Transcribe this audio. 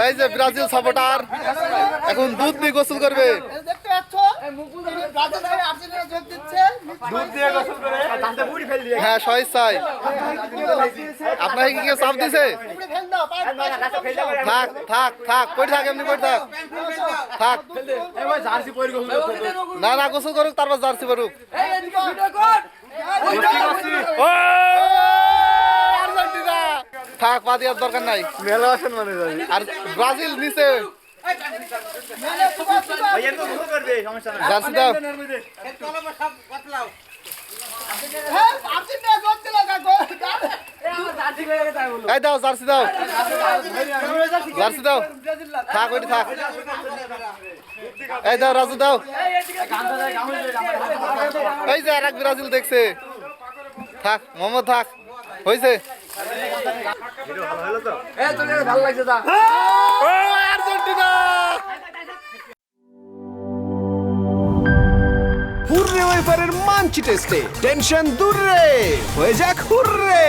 এই যে Brazil supporter এখন দুধ দিয়ে গোসল করবে। দেখতে পাচ্ছ ব্রাজিল থেকে আর্জেন্টিনা যোগ দিচ্ছে দুধ দিয়ে গোসল করে তাতে বুড়ি ফেল দিয়ে হ্যাঁ স্বেচ্ছায়। আপনাকে কি কেউ চাপ দিছে? পুরো ফেল দাও থাক থাক থাক কই থাক এমনি কই থাক থাক। এবার জার্সি পরে গোসল করতে না না গোসল করুক তারপর জার্সি পরুক। ও আর্জেন্টিনা থাক পা দেওয়ার দরকার নাই। মেলা আসেন মানে যাই আর ব্রাজিল নিচে ভাইয়া তো গোসল করবে সমস্যা নাই জার্সি দাও। আর্জেন্টিনা যোগ দিল এই দাও জার্সি দাও জার্সি দাও থাক ওইটি থাক। এই দাও রাজু দাও। এই যে আরেক ব্রাজিল দেখছে থাক মোহাম্মদ থাক হয়েছে। ভালো লাগছে তা ও আর্জেন্টিনা হুররে ওয়েফারের মানচি টেস্টে টেনশন দূর রে হয়ে যাক হুররে।